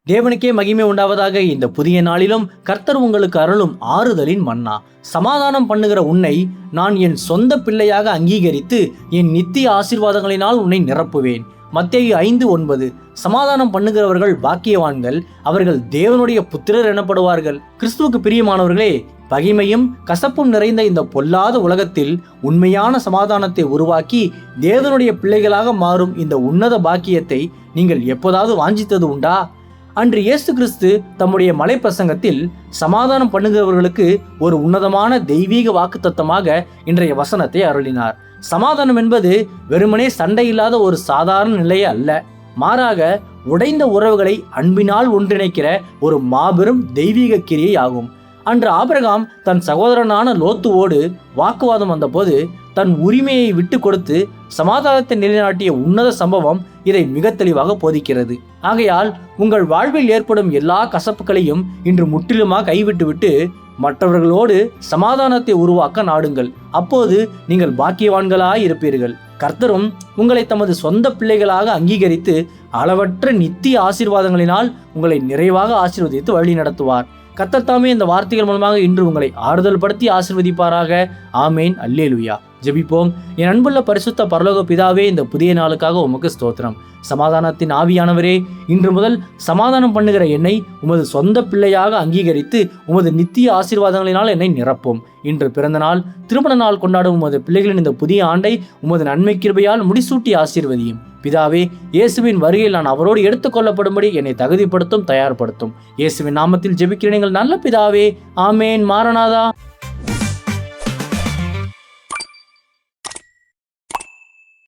தேவனுக்கே மகிமை உண்டாவதாக. இந்த புதிய நாளிலும் கர்த்தர் உங்களுக்கு அருளும் ஆறுதலின் மன்னா. சமாதானம் பண்ணுகிற உன்னை நான் என் சொந்த பிள்ளையாக அங்கீகரித்து என் நித்திய ஆசீர்வாதங்களினால் உன்னை நிரப்புவேன். மத்தேயு 5:9. சமாதானம் பண்ணுகிறவர்கள் பாக்கியவான்கள், அவர்கள் தேவனுடைய புத்திரர் எனப்படுவார்கள். கிறிஸ்துவுக்கு பிரியமானவர்களே, பகைமையும் கசப்பும் நிறைந்த இந்த பொல்லாத உலகத்தில் உண்மையான சமாதானத்தை உருவாக்கி தேவனுடைய பிள்ளைகளாக மாறும் இந்த உன்னத பாக்கியத்தை நீங்கள் எப்போதாவது வாஞ்சித்தது உண்டா? அன்று இயேசு கிறிஸ்து தம்முடைய மலை பிரசங்கத்தில் சமாதானம் பண்ணுகிறவர்களுக்கு ஒரு உன்னதமான தெய்வீக வாக்குத்தத்தமாக இன்றைய வசனத்தை அருளினார். சமாதானம் என்பது வெறுமனே சண்டை இல்லாத ஒரு சாதாரண நிலையே அல்ல, மாறாக உடைந்த உறவுகளை அன்பினால் ஒன்றிணைக்கிற ஒரு மாபெரும் தெய்வீக கிரியை ஆகும். அன்று ஆபிரகாம் தன் சகோதரனான லோத்துவோடு வாக்குவாதம் வந்தபோது தன் உரிமையை விட்டு கொடுத்து சமாதானத்தை நிலைநாட்டிய உன்னத சம்பவம் இதை மிக தெளிவாக போதிக்கிறது. ஆகையால் உங்கள் வாழ்வில் ஏற்படும் எல்லா கசப்புகளையும் இன்று முற்றிலுமாக கைவிட்டுவிட்டு மற்றவர்களோடு சமாதானத்தை உருவாக்க நாடுங்கள். அப்போது நீங்கள் பாக்கியவான்களாய் இருப்பீர்கள். கர்த்தரும் உங்களை தமது சொந்த பிள்ளைகளாக அங்கீகரித்து அளவற்ற நித்திய ஆசீர்வாதங்களினால் உங்களை நிறைவாக ஆசீர்வதித்து வழி நடத்துவார். கர்த்தர் தாமே இந்த வார்த்தைகள் மூலமாக இன்று உங்களை ஆறுதல் படுத்தி ஆசீர்வதிப்பாராக. ஆமேன். அல்லேலூயா. ஜெபிப்போம். என் அன்புள்ள பரிசுத்த பரலோக பிதாவே, இந்த புதிய நாளுக்காக உமக்கு ஸ்தோத்திரம். சமாதானத்தின் ஆவியானவரே, இன்று முதல் சமாதானம் பண்ணுகிற என்னை உமது சொந்த பிள்ளையாக அங்கீகரித்து உமது நித்திய ஆசீர்வாதங்களினால் என்னை நிரப்பும். இன்று பிறந்த நாள், திருமண நாள் கொண்டாடும் உமது பிள்ளைகளின் இந்த புதிய ஆண்டை உமது நன்மை கிருபையால் முடிசூட்டி ஆசீர்வதியும். பிதாவே, இயேசுவின் வருகையில் நான் அவரோடு எடுத்துக்கொள்ளப்படும்படி என்னை தகுதிப்படுத்தும், தயார்படுத்தும். இயேசுவின் நாமத்தில் ஜெபிக்கிறேன் எங்கள் நல்ல பிதாவே. ஆமேன். மாரநாதா.